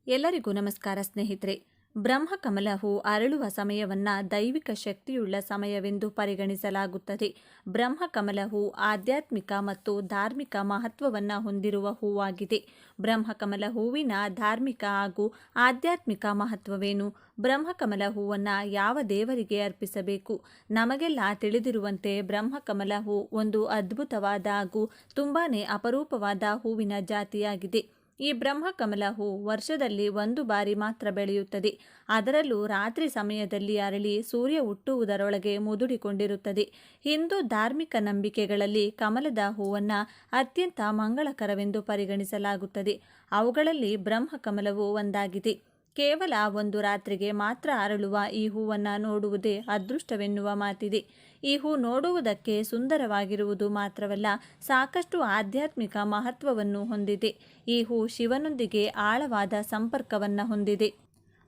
ಎಲ್ಲರಿಗೂ ನಮಸ್ಕಾರ ಸ್ನೇಹಿತರೆ. ಬ್ರಹ್ಮಕಮಲ ಹೂ ಅರಳುವ ಸಮಯವನ್ನ ದೈವಿಕ ಶಕ್ತಿಯುಳ್ಳ ಸಮಯವೆಂದು ಪರಿಗಣಿಸಲಾಗುತ್ತದೆ. ಬ್ರಹ್ಮಕಮಲ ಹೂ ಆಧ್ಯಾತ್ಮಿಕ ಮತ್ತು ಧಾರ್ಮಿಕ ಮಹತ್ವವನ್ನು ಹೊಂದಿರುವ ಹೂವಾಗಿದೆ. ಬ್ರಹ್ಮಕಮಲ ಹೂವಿನ ಧಾರ್ಮಿಕ ಹಾಗೂ ಆಧ್ಯಾತ್ಮಿಕ ಮಹತ್ವವೇನು? ಬ್ರಹ್ಮಕಮಲ ಹೂವನ್ನು ಯಾವ ದೇವರಿಗೆ ಅರ್ಪಿಸಬೇಕು? ನಮಗೆಲ್ಲ ತಿಳಿದಿರುವಂತೆ ಬ್ರಹ್ಮಕಮಲ ಹೂ ಒಂದು ಅದ್ಭುತವಾದ ಹಾಗೂ ತುಂಬಾನೇ ಅಪರೂಪವಾದ ಹೂವಿನ ಜಾತಿಯಾಗಿದೆ. ಈ ಬ್ರಹ್ಮಕಮಲ ಹೂ ವರ್ಷದಲ್ಲಿ ಒಂದು ಬಾರಿ ಮಾತ್ರ ಬೆಳೆಯುತ್ತದೆ. ಅದರಲ್ಲೂ ರಾತ್ರಿ ಸಮಯದಲ್ಲಿ ಅರಳಿ ಸೂರ್ಯ ಹುಟ್ಟುವುದರೊಳಗೆ ಮುದುಡಿಕೊಂಡಿರುತ್ತದೆ. ಹಿಂದೂ ಧಾರ್ಮಿಕ ನಂಬಿಕೆಗಳಲ್ಲಿ ಕಮಲದ ಹೂವನ್ನು ಅತ್ಯಂತ ಮಂಗಳಕರವೆಂದು ಪರಿಗಣಿಸಲಾಗುತ್ತದೆ. ಅವುಗಳಲ್ಲಿ ಬ್ರಹ್ಮಕಮಲವು ಒಂದಾಗಿದೆ. ಕೇವಲ ಒಂದು ರಾತ್ರಿಗೆ ಮಾತ್ರ ಅರಳುವ ಈ ಹೂವನ್ನು ನೋಡುವುದೇ ಅದೃಷ್ಟವೆನ್ನುವ ಮಾತಿದೆ. ಈ ಹೂ ನೋಡುವುದಕ್ಕೆ ಸುಂದರವಾಗಿರುವುದು ಮಾತ್ರವಲ್ಲ, ಸಾಕಷ್ಟು ಆಧ್ಯಾತ್ಮಿಕ ಮಹತ್ವವನ್ನು ಹೊಂದಿದೆ. ಈ ಹೂ ಶಿವನೊಂದಿಗೆ ಆಳವಾದ ಸಂಪರ್ಕವನ್ನು ಹೊಂದಿದೆ.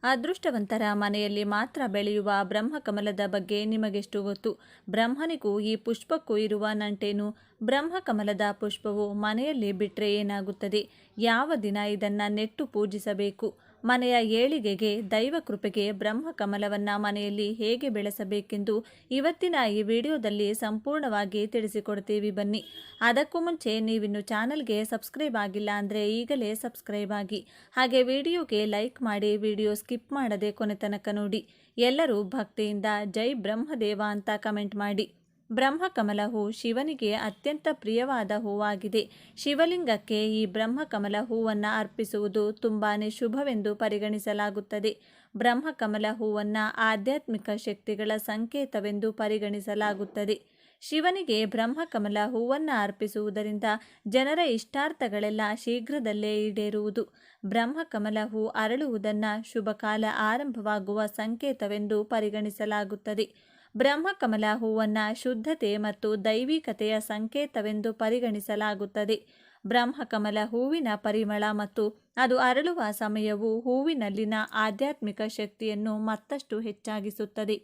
ಅದೃಷ್ಟವಂತರ ಮನೆಯಲ್ಲಿ ಮಾತ್ರ ಬೆಳೆಯುವ ಬ್ರಹ್ಮಕಮಲದ ಬಗ್ಗೆ ನಿಮಗೆಷ್ಟು ಗೊತ್ತು? ಬ್ರಹ್ಮನಿಗೂ ಈ ಪುಷ್ಪಕ್ಕೂ ಇರುವ ನಂಟೇನು? ಬ್ರಹ್ಮಕಮಲದ ಪುಷ್ಪವು ಮನೆಯಲ್ಲಿ ಬಿಟ್ಟರೆ ಏನಾಗುತ್ತದೆ? ಯಾವ ದಿನ ಇದನ್ನು ನೆಟ್ಟು ಪೂಜಿಸಬೇಕು? ಮನೆಯ ಏಳಿಗೆಗೆ, ದೈವ ಕೃಪೆಗೆ ಬ್ರಹ್ಮಕಮಲವನ್ನು ಮನೆಯಲ್ಲಿ ಹೇಗೆ ಬೆಳೆಸಬೇಕೆಂದು ಇವತ್ತಿನ ಈ ವಿಡಿಯೋದಲ್ಲಿ ಸಂಪೂರ್ಣವಾಗಿ ತಿಳಿಸಿಕೊಡ್ತೀವಿ, ಬನ್ನಿ. ಅದಕ್ಕೂ ಮುಂಚೆ ನೀವಿನ್ನು ಚಾನಲ್ಗೆ ಸಬ್ಸ್ಕ್ರೈಬ್ ಆಗಿಲ್ಲ ಅಂದರೆ ಈಗಲೇ ಸಬ್ಸ್ಕ್ರೈಬ್ ಆಗಿ, ಹಾಗೆ ವಿಡಿಯೋಗೆ ಲೈಕ್ ಮಾಡಿ, ವಿಡಿಯೋ ಸ್ಕಿಪ್ ಮಾಡದೆ ಕೊನೆ ತನಕ ನೋಡಿ. ಎಲ್ಲರೂ ಭಕ್ತಿಯಿಂದ ಜೈ ಬ್ರಹ್ಮದೇವ ಅಂತ ಕಮೆಂಟ್ ಮಾಡಿ. ಬ್ರಹ್ಮಕಮಲ ಹೂ ಶಿವನಿಗೆ ಅತ್ಯಂತ ಪ್ರಿಯವಾದ ಹೂವಾಗಿದೆ. ಶಿವಲಿಂಗಕ್ಕೆ ಈ ಬ್ರಹ್ಮಕಮಲ ಹೂವನ್ನು ಅರ್ಪಿಸುವುದು ತುಂಬಾನೇ ಶುಭವೆಂದು ಪರಿಗಣಿಸಲಾಗುತ್ತದೆ. ಬ್ರಹ್ಮಕಮಲ ಹೂವನ್ನು ಆಧ್ಯಾತ್ಮಿಕ ಶಕ್ತಿಗಳ ಸಂಕೇತವೆಂದು ಪರಿಗಣಿಸಲಾಗುತ್ತದೆ. ಶಿವನಿಗೆ ಬ್ರಹ್ಮಕಮಲ ಹೂವನ್ನು ಅರ್ಪಿಸುವುದರಿಂದ ಜನರ ಇಷ್ಟಾರ್ಥಗಳೆಲ್ಲ ಶೀಘ್ರದಲ್ಲೇ ಈಡೇರುವುದು. ಬ್ರಹ್ಮಕಮಲ ಹೂ ಅರಳುವುದನ್ನು ಶುಭಕಾಲ ಆರಂಭವಾಗುವ ಸಂಕೇತವೆಂದು ಪರಿಗಣಿಸಲಾಗುತ್ತದೆ. ಬ್ರಹ್ಮಕಮಲ ಹೂವನ್ನು ಶುದ್ಧತೆ ಮತ್ತು ದೈವಿಕತೆಯ ಸಂಕೇತವೆಂದು ಪರಿಗಣಿಸಲಾಗುತ್ತದೆ. ಬ್ರಹ್ಮಕಮಲ ಹೂವಿನ ಪರಿಮಳ ಮತ್ತು ಅದು ಅರಳುವ ಸಮಯವು ಹೂವಿನಲ್ಲಿನ ಆಧ್ಯಾತ್ಮಿಕ ಶಕ್ತಿಯನ್ನು ಮತ್ತಷ್ಟು ಹೆಚ್ಚಾಗಿಸುತ್ತದೆ.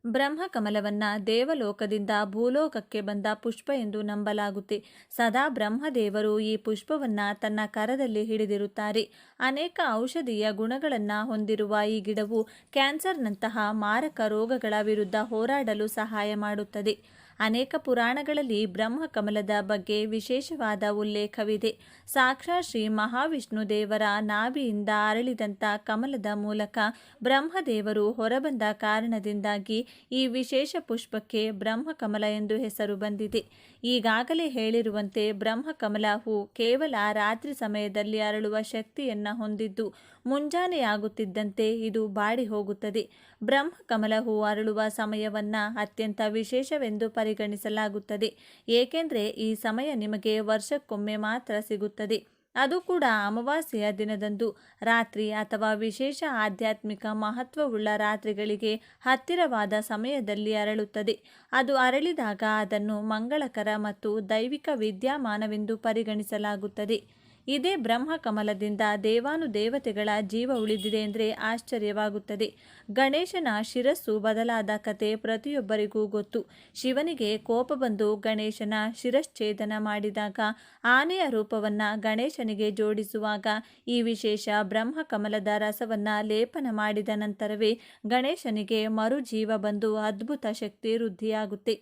ಬ್ರಹ್ಮಕಮಲವನ್ನು ದೇವಲೋಕದಿಂದ ಭೂಲೋಕಕ್ಕೆ ಬಂದ ಪುಷ್ಪ ಎಂದು ನಂಬಲಾಗುತ್ತೆ. ಸದಾ ಬ್ರಹ್ಮದೇವರು ಈ ಪುಷ್ಪವನ್ನು ತನ್ನ ಕರದಲ್ಲಿ ಹಿಡಿದಿರುತ್ತಾರೆ. ಅನೇಕ ಔಷಧೀಯ ಗುಣಗಳನ್ನು ಹೊಂದಿರುವ ಈ ಗಿಡವು ಕ್ಯಾನ್ಸರ್ನಂತಹ ಮಾರಕ ರೋಗಗಳ ವಿರುದ್ಧ ಹೋರಾಡಲು ಸಹಾಯ ಮಾಡುತ್ತದೆ. ಅನೇಕ ಪುರಾಣಗಳಲ್ಲಿ ಬ್ರಹ್ಮಕಮಲದ ಬಗ್ಗೆ ವಿಶೇಷವಾದ ಉಲ್ಲೇಖವಿದೆ. ಸಾಕ್ಷಾತ್ ಶ್ರೀ ಮಹಾವಿಷ್ಣು ದೇವರ ನಾಭಿಯಿಂದ ಅರಳಿದಂಥ ಕಮಲದ ಮೂಲಕ ಬ್ರಹ್ಮದೇವರು ಹೊರಬಂದ ಕಾರಣದಿಂದಾಗಿ ಈ ವಿಶೇಷ ಪುಷ್ಪಕ್ಕೆ ಬ್ರಹ್ಮಕಮಲ ಎಂದು ಹೆಸರು ಬಂದಿದೆ. ಈಗಾಗಲೇ ಹೇಳಿರುವಂತೆ ಬ್ರಹ್ಮಕಮಲ ಹೂ ಕೇವಲ ರಾತ್ರಿ ಸಮಯದಲ್ಲಿ ಅರಳುವ ಶಕ್ತಿಯನ್ನು ಹೊಂದಿದ್ದು, ಮುಂಜಾನೆಯಾಗುತ್ತಿದ್ದಂತೆ ಇದು ಬಾಡಿ ಹೋಗುತ್ತದೆ. ಬ್ರಹ್ಮಕಮಲ ಹೂ ಅರಳುವ ಸಮಯವನ್ನು ಅತ್ಯಂತ ವಿಶೇಷವೆಂದು ಪರಿಗಣಿಸಲಾಗುತ್ತದೆ. ಏಕೆಂದರೆ ಈ ಸಮಯ ನಿಮಗೆ ವರ್ಷಕ್ಕೊಮ್ಮೆ ಮಾತ್ರ ಸಿಗುತ್ತದೆ. ಅದು ಕೂಡ ಅಮಾವಾಸ್ಯೆಯ ದಿನದಂದು ರಾತ್ರಿ ಅಥವಾ ವಿಶೇಷ ಆಧ್ಯಾತ್ಮಿಕ ಮಹತ್ವವುಳ್ಳ ರಾತ್ರಿಗಳಿಗೆ ಹತ್ತಿರವಾದ ಸಮಯದಲ್ಲಿ ಅರಳುತ್ತದೆ. ಅದು ಅರಳಿದಾಗ ಅದನ್ನು ಮಂಗಳಕರ ಮತ್ತು ದೈವಿಕ ವಿದ್ಯಮಾನವೆಂದು ಪರಿಗಣಿಸಲಾಗುತ್ತದೆ. ಇದೇ ಬ್ರಹ್ಮಕಮಲದಿಂದ ದೇವಾನುದೇವತೆಗಳ ಜೀವ ಉಳಿದಿದೆ ಎಂದರೆ ಆಶ್ಚರ್ಯವಾಗುತ್ತದೆ. ಗಣೇಶನ ಶಿರಸ್ಸು ಬದಲಾದ ಕತೆ ಪ್ರತಿಯೊಬ್ಬರಿಗೂ ಗೊತ್ತು. ಶಿವನಿಗೆ ಕೋಪ ಬಂದು ಗಣೇಶನ ಶಿರಶ್ಛೇದನ ಮಾಡಿದಾಗ ಆನೆಯ ರೂಪವನ್ನು ಗಣೇಶನಿಗೆ ಜೋಡಿಸುವಾಗ ಈ ವಿಶೇಷ ಬ್ರಹ್ಮಕಮಲದ ರಸವನ್ನು ಲೇಪನ ಮಾಡಿದ ನಂತರವೇ ಗಣೇಶನಿಗೆ ಮರುಜೀವ ಬಂದು ಅದ್ಭುತ ಶಕ್ತಿ ವೃದ್ಧಿಯಾಗುತ್ತೆ.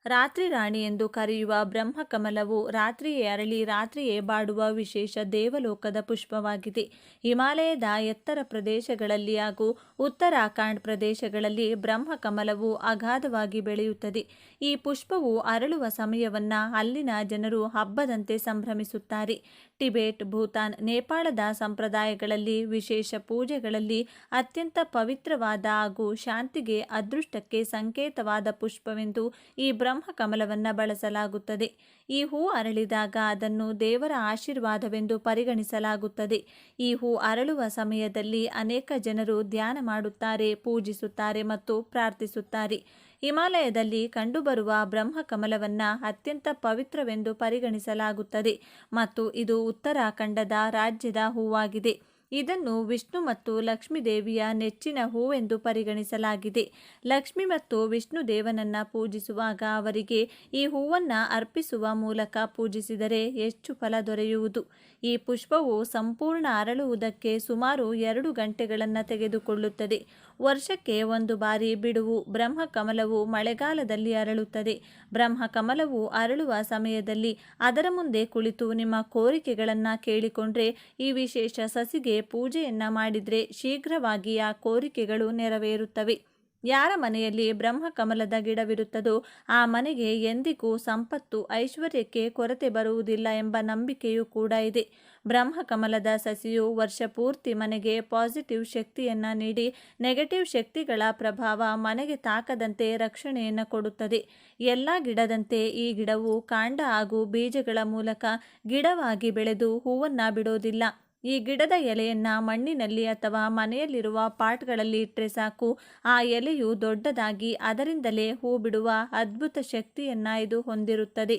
ರಾತ್ರಿ ರಾಣಿ ಎಂದು ಕರೆಯುವ ಬ್ರಹ್ಮಕಮಲವು ರಾತ್ರಿಯೇ ಅರಳಿ ರಾತ್ರಿಯೇ ಬಾಡುವ ವಿಶೇಷ ದೇವಲೋಕದ ಪುಷ್ಪವಾಗಿದೆ. ಹಿಮಾಲಯದ ಎತ್ತರ ಪ್ರದೇಶಗಳಲ್ಲಿ ಹಾಗೂ ಉತ್ತರಾಖಂಡ್ ಪ್ರದೇಶಗಳಲ್ಲಿ ಬ್ರಹ್ಮಕಮಲವು ಅಗಾಧವಾಗಿ ಬೆಳೆಯುತ್ತದೆ. ಈ ಪುಷ್ಪವು ಅರಳುವ ಸಮಯವನ್ನು ಅಲ್ಲಿನ ಜನರು ಹಬ್ಬದಂತೆ ಸಂಭ್ರಮಿಸುತ್ತಾರೆ. ಟಿಬೆಟ್, ಭೂತಾನ್, ನೇಪಾಳದ ಸಂಪ್ರದಾಯಗಳಲ್ಲಿ ವಿಶೇಷ ಪೂಜೆಗಳಲ್ಲಿ ಅತ್ಯಂತ ಪವಿತ್ರವಾದ ಹಾಗೂ ಶಾಂತಿಗೆ, ಅದೃಷ್ಟಕ್ಕೆ ಸಂಕೇತವಾದ ಪುಷ್ಪವೆಂದು ಈ ಬ್ರಹ್ಮಕಮಲವನ್ನು ಬಳಸಲಾಗುತ್ತದೆ. ಈ ಹೂ ಅರಳಿದಾಗ ಅದನ್ನು ದೇವರ ಆಶೀರ್ವಾದವೆಂದು ಪರಿಗಣಿಸಲಾಗುತ್ತದೆ. ಈ ಹೂ ಅರಳುವ ಸಮಯದಲ್ಲಿ ಅನೇಕ ಜನರು ಧ್ಯಾನ ಮಾಡುತ್ತಾರೆ, ಪೂಜಿಸುತ್ತಾರೆ ಮತ್ತು ಪ್ರಾರ್ಥಿಸುತ್ತಾರೆ. ಹಿಮಾಲಯದಲ್ಲಿ ಕಂಡುಬರುವ ಬ್ರಹ್ಮಕಮಲವನ್ನು ಅತ್ಯಂತ ಪವಿತ್ರವೆಂದು ಪರಿಗಣಿಸಲಾಗುತ್ತದೆ ಮತ್ತು ಇದು ಉತ್ತರಾಖಂಡದ ರಾಜ್ಯದ ಹೂವಾಗಿದೆ. ಇದನ್ನು ವಿಷ್ಣು ಮತ್ತು ಲಕ್ಷ್ಮೀ ದೇವಿಯ ನೆಚ್ಚಿನ ಹೂವೆಂದು ಪರಿಗಣಿಸಲಾಗಿದೆ. ಲಕ್ಷ್ಮಿ ಮತ್ತು ವಿಷ್ಣು ದೇವನನ್ನ ಪೂಜಿಸುವಾಗ ಅವರಿಗೆ ಈ ಹೂವನ್ನು ಅರ್ಪಿಸುವ ಮೂಲಕ ಪೂಜಿಸಿದರೆ ಹೆಚ್ಚು ಫಲ ದೊರೆಯುವುದು. ಈ ಪುಷ್ಪವು ಸಂಪೂರ್ಣ ಅರಳುವುದಕ್ಕೆ ಸುಮಾರು 2 ಗಂಟೆಗಳನ್ನು ತೆಗೆದುಕೊಳ್ಳುತ್ತದೆ. ವರ್ಷಕ್ಕೆ 1 ಬಾರಿ ಬಿಡುವು. ಬ್ರಹ್ಮಕಮಲವು ಮಳೆಗಾಲದಲ್ಲಿ ಅರಳುತ್ತದೆ. ಬ್ರಹ್ಮಕಮಲವು ಅರಳುವ ಸಮಯದಲ್ಲಿ ಅದರ ಮುಂದೆ ಕುಳಿತು ನಿಮ್ಮ ಕೋರಿಕೆಗಳನ್ನು ಕೇಳಿಕೊಂಡ್ರೆ, ಈ ವಿಶೇಷ ಸಸಿಗೆ ಪೂಜೆಯನ್ನ ಮಾಡಿದರೆ ಶೀಘ್ರವಾಗಿ ಆ ಕೋರಿಕೆಗಳು ನೆರವೇರುತ್ತವೆ. ಯಾರ ಮನೆಯಲ್ಲಿ ಬ್ರಹ್ಮಕಮಲದ ಗಿಡವಿರುತ್ತದೋ ಆ ಮನೆಗೆ ಎಂದಿಗೂ ಸಂಪತ್ತು, ಐಶ್ವರ್ಯಕ್ಕೆ ಕೊರತೆ ಬರುವುದಿಲ್ಲ ಎಂಬ ನಂಬಿಕೆಯೂ ಕೂಡ ಇದೆ. ಬ್ರಹ್ಮಕಮಲದ ಸಸಿಯು ವರ್ಷ ಪೂರ್ತಿ ಮನೆಗೆ ಪಾಸಿಟಿವ್ ಶಕ್ತಿಯನ್ನು ನೀಡಿ ನೆಗೆಟಿವ್ ಶಕ್ತಿಗಳ ಪ್ರಭಾವ ಮನೆಗೆ ತಾಕದಂತೆ ರಕ್ಷಣೆಯನ್ನು ಕೊಡುತ್ತದೆ. ಎಲ್ಲ ಗಿಡದಂತೆ ಈ ಗಿಡವು ಕಾಂಡ ಹಾಗೂ ಬೀಜಗಳ ಮೂಲಕ ಗಿಡವಾಗಿ ಬೆಳೆದು ಹೂವನ್ನು ಬಿಡೋದಿಲ್ಲ. ಈ ಗಿಡದ ಎಲೆಯನ್ನು ಮಣ್ಣಿನಲ್ಲಿ ಅಥವಾ ಮನೆಯಲ್ಲಿರುವ ಪಾಟ್ಗಳಲ್ಲಿ ಇಟ್ಟರೆ ಸಾಕು, ಆ ಎಲೆಯು ದೊಡ್ಡದಾಗಿ ಅದರಿಂದಲೇ ಹೂ ಬಿಡುವ ಅದ್ಭುತ ಶಕ್ತಿಯನ್ನು ಇದು ಹೊಂದಿರುತ್ತದೆ.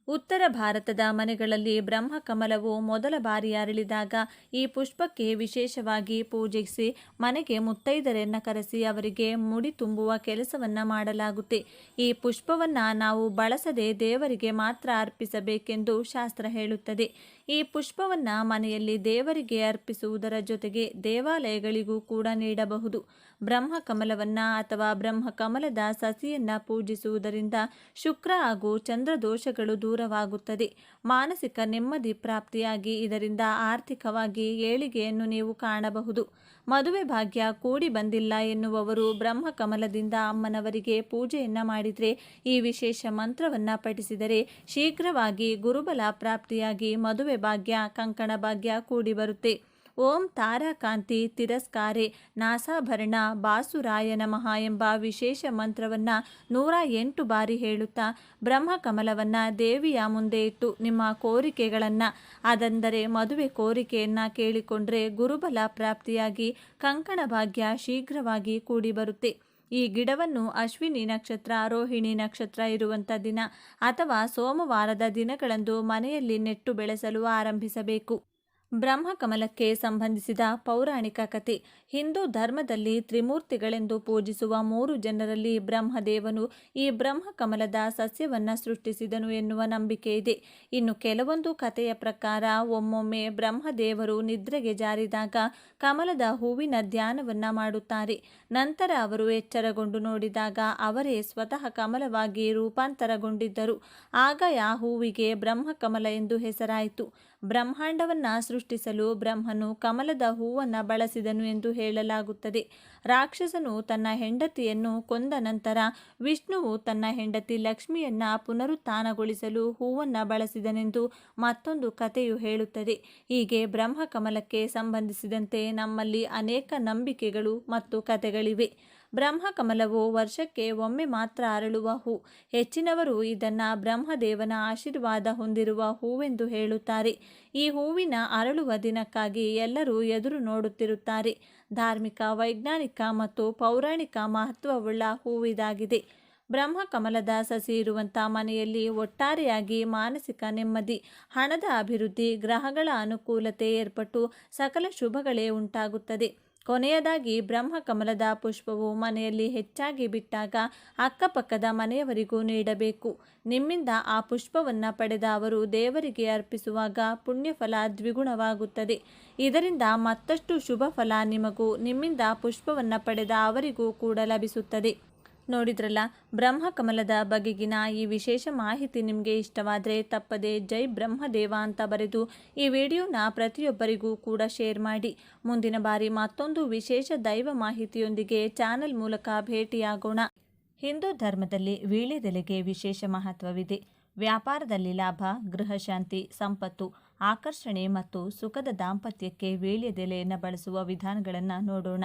ಉತ್ತರ ಭಾರತದ ಮನೆಗಳಲ್ಲಿ ಬ್ರಹ್ಮಕಮಲವು ಮೊದಲ ಬಾರಿ ಅರಳಿದಾಗ ಈ ಪುಷ್ಪಕ್ಕೆ ವಿಶೇಷವಾಗಿ ಪೂಜಿಸಿ ಮನೆಗೆ ಮುತ್ತೈದೆಯರನ್ನು ಕರೆಸಿ ಅವರಿಗೆ ಮುಡಿ ತುಂಬುವ ಕೆಲಸವನ್ನು ಮಾಡಲಾಗುತ್ತೆ. ಈ ಪುಷ್ಪವನ್ನು ನಾವು ಬಳಸದೆ ದೇವರಿಗೆ ಮಾತ್ರ ಅರ್ಪಿಸಬೇಕೆಂದು ಶಾಸ್ತ್ರ ಹೇಳುತ್ತದೆ. ಈ ಪುಷ್ಪವನ್ನು ಮನೆಯಲ್ಲಿ ದೇವರಿಗೆ ಅರ್ಪಿಸುವುದರ ಜೊತೆಗೆ ದೇವಾಲಯಗಳಿಗೂ ಕೂಡ ನೀಡಬಹುದು. ಬ್ರಹ್ಮಕಮಲವನ್ನು ಅಥವಾ ಬ್ರಹ್ಮಕಮಲದ ಸಸಿಯನ್ನು ಪೂಜಿಸುವುದರಿಂದ ಶುಕ್ರ ಹಾಗೂ ಚಂದ್ರ ದೋಷಗಳು ದೂರವಾಗುತ್ತದೆ. ಮಾನಸಿಕ ನೆಮ್ಮದಿ ಪ್ರಾಪ್ತಿಯಾಗಿ ಇದರಿಂದ ಆರ್ಥಿಕವಾಗಿ ಏಳಿಗೆಯನ್ನು ನೀವು ಕಾಣಬಹುದು. ಮದುವೆ ಭಾಗ್ಯ ಕೂಡಿ ಬಂದಿಲ್ಲ ಎನ್ನುವವರು ಬ್ರಹ್ಮಕಮಲದಿಂದ ಅಮ್ಮನವರಿಗೆ ಪೂಜೆಯನ್ನು ಮಾಡಿದರೆ, ಈ ವಿಶೇಷ ಮಂತ್ರವನ್ನು ಪಠಿಸಿದರೆ ಶೀಘ್ರವಾಗಿ ಗುರುಬಲ ಪ್ರಾಪ್ತಿಯಾಗಿ ಮದುವೆ ಭಾಗ್ಯ, ಕಂಕಣ ಭಾಗ್ಯ ಕೂಡಿ ಬರುತ್ತೆ. ಓಂ ತಾರಾಕಾಂತಿ ತಿರಸ್ಕಾರೆ ನಾಸಾಭರಣ ಬಾಸುರಾಯ ನಮಃ ಎಂಬ ವಿಶೇಷ ಮಂತ್ರವನ್ನು 108 ಬಾರಿ ಹೇಳುತ್ತಾ ಬ್ರಹ್ಮಕಮಲವನ್ನು ದೇವಿಯ ಮುಂದೆ ಇಟ್ಟು ನಿಮ್ಮ ಕೋರಿಕೆಗಳನ್ನು, ಅದೆಂದರೆ ಮದುವೆ ಕೋರಿಕೆಯನ್ನು ಕೇಳಿಕೊಂಡ್ರೆ ಗುರುಬಲ ಪ್ರಾಪ್ತಿಯಾಗಿ ಕಂಕಣ ಭಾಗ್ಯ ಶೀಘ್ರವಾಗಿ ಕೂಡಿ ಬರುತ್ತೆ. ಈ ಗಿಡವನ್ನು ಅಶ್ವಿನಿ ನಕ್ಷತ್ರ, ರೋಹಿಣಿ ನಕ್ಷತ್ರ ಇರುವಂಥ ದಿನ ಅಥವಾ ಸೋಮವಾರದ ದಿನಗಳಂದು ಮನೆಯಲ್ಲಿ ನೆಟ್ಟು ಬೆಳೆಸಲು ಆರಂಭಿಸಬೇಕು. ಬ್ರಹ್ಮಕಮಲಕ್ಕೆ ಸಂಬಂಧಿಸಿದ ಪೌರಾಣಿಕ ಕಥೆ. ಹಿಂದೂ ಧರ್ಮದಲ್ಲಿ ತ್ರಿಮೂರ್ತಿಗಳೆಂದು ಪೂಜಿಸುವ 3 ಜನರಲ್ಲಿ ಬ್ರಹ್ಮದೇವನು ಈ ಬ್ರಹ್ಮಕಮಲದ ಸಸ್ಯವನ್ನು ಸೃಷ್ಟಿಸಿದನು ಎನ್ನುವ ನಂಬಿಕೆ ಇದೆ. ಇನ್ನು ಕೆಲವೊಂದು ಕಥೆಯ ಪ್ರಕಾರ ಒಮ್ಮೊಮ್ಮೆ ಬ್ರಹ್ಮದೇವರು ನಿದ್ರೆಗೆ ಜಾರಿದಾಗ ಕಮಲದ ಹೂವಿನ ಧ್ಯಾನವನ್ನು ಮಾಡುತ್ತಾರೆ. ನಂತರ ಅವರು ಎಚ್ಚರಗೊಂಡು ನೋಡಿದಾಗ ಅವರೇ ಸ್ವತಃ ಕಮಲವಾಗಿ ರೂಪಾಂತರಗೊಂಡಿದ್ದರು. ಆಗ ಆ ಹೂವಿಗೆ ಬ್ರಹ್ಮಕಮಲ ಎಂದು ಹೆಸರಾಯಿತು. ಬ್ರಹ್ಮಾಂಡವನ್ನು ಸೃಷ್ಟಿಸಲು ಬ್ರಹ್ಮನು ಕಮಲದ ಹೂವನ್ನು ಬಳಸಿದನು ಎಂದು ಹೇಳಲಾಗುತ್ತದೆ. ರಾಕ್ಷಸನು ತನ್ನ ಹೆಂಡತಿಯನ್ನು ಕೊಂದ ನಂತರ ವಿಷ್ಣುವು ತನ್ನ ಹೆಂಡತಿ ಲಕ್ಷ್ಮಿಯನ್ನು ಪುನರುತ್ಥಾನಗೊಳಿಸಲು ಹೂವನ್ನು ಬಳಸಿದನೆಂದು ಮತ್ತೊಂದು ಕಥೆಯು ಹೇಳುತ್ತದೆ. ಹೀಗೆ ಬ್ರಹ್ಮಕಮಲಕ್ಕೆ ಸಂಬಂಧಿಸಿದಂತೆ ನಮ್ಮಲ್ಲಿ ಅನೇಕ ನಂಬಿಕೆಗಳು ಮತ್ತು ಕಥೆಗಳಿವೆ. ಬ್ರಹ್ಮಕಮಲವು ವರ್ಷಕ್ಕೆ ಒಮ್ಮೆ ಮಾತ್ರ ಅರಳುವ ಹೂ. ಹೆಚ್ಚಿನವರು ಇದನ್ನು ಬ್ರಹ್ಮದೇವನ ಆಶೀರ್ವಾದ ಹೊಂದಿರುವ ಹೂವೆಂದು ಹೇಳುತ್ತಾರೆ. ಈ ಹೂವಿನ ಅರಳುವ ದಿನಕ್ಕಾಗಿ ಎಲ್ಲರೂ ಎದುರು ನೋಡುತ್ತಿರುತ್ತಾರೆ. ಧಾರ್ಮಿಕ, ವೈಜ್ಞಾನಿಕ ಮತ್ತು ಪೌರಾಣಿಕ ಮಹತ್ವವುಳ್ಳ ಹೂವಿದಾಗಿದೆ. ಬ್ರಹ್ಮಕಮಲದ ಸಸಿ ಇರುವಂಥ ಮನೆಯಲ್ಲಿ ಒಟ್ಟಾರೆಯಾಗಿ ಮಾನಸಿಕ ನೆಮ್ಮದಿ, ಹಣದ ಅಭಿವೃದ್ಧಿ, ಗ್ರಹಗಳ ಅನುಕೂಲತೆ ಏರ್ಪಟ್ಟು ಸಕಲ ಶುಭಗಳೇ ಉಂಟಾಗುತ್ತದೆ. ಕೊನೆಯದಾಗಿ ಬ್ರಹ್ಮಕಮಲದ ಪುಷ್ಪವು ಮನೆಯಲ್ಲಿ ಹೆಚ್ಚಾಗಿ ಬಿಟ್ಟಾಗ ಅಕ್ಕಪಕ್ಕದ ಮನೆಯವರಿಗೂ ನೀಡಬೇಕು. ನಿಮ್ಮಿಂದ ಆ ಪುಷ್ಪವನ್ನು ಪಡೆದ ಅವರು ದೇವರಿಗೆ ಅರ್ಪಿಸುವಾಗ ಪುಣ್ಯಫಲ ದ್ವಿಗುಣವಾಗುತ್ತದೆ. ಇದರಿಂದ ಮತ್ತಷ್ಟು ಶುಭ ಫಲ ನಿಮಗೂ ನಿಮ್ಮಿಂದ ಪುಷ್ಪವನ್ನು ಪಡೆದ ಅವರಿಗೂ ಕೂಡ ಲಭಿಸುತ್ತದೆ. ನೋಡಿದ್ರಲ್ಲ, ಬ್ರಹ್ಮಕಮಲದ ಬಗೆಗಿನ ಈ ವಿಶೇಷ ಮಾಹಿತಿ ನಿಮಗೆ ಇಷ್ಟವಾದರೆ ತಪ್ಪದೆ ಜೈ ಬ್ರಹ್ಮದೇವ ಅಂತ ಬರೆದು ಈ ವಿಡಿಯೋನ ಪ್ರತಿಯೊಬ್ಬರಿಗೂ ಕೂಡ ಶೇರ್ ಮಾಡಿ. ಮುಂದಿನ ಬಾರಿ ಮತ್ತೊಂದು ವಿಶೇಷ ದೈವ ಮಾಹಿತಿಯೊಂದಿಗೆ ಚಾನೆಲ್ ಮೂಲಕ ಭೇಟಿಯಾಗೋಣ. ಹಿಂದೂ ಧರ್ಮದಲ್ಲಿ ವೀಳ್ಯದೆಲೆಗೆ ವಿಶೇಷ ಮಹತ್ವವಿದೆ. ವ್ಯಾಪಾರದಲ್ಲಿ ಲಾಭ, ಗೃಹಶಾಂತಿ, ಸಂಪತ್ತು, ಆಕರ್ಷಣೆ ಮತ್ತು ಸುಖದ ದಾಂಪತ್ಯಕ್ಕೆ ವೀಳ್ಯದೆಲೆಯನ್ನು ಬಳಸುವ ವಿಧಾನಗಳನ್ನು ನೋಡೋಣ.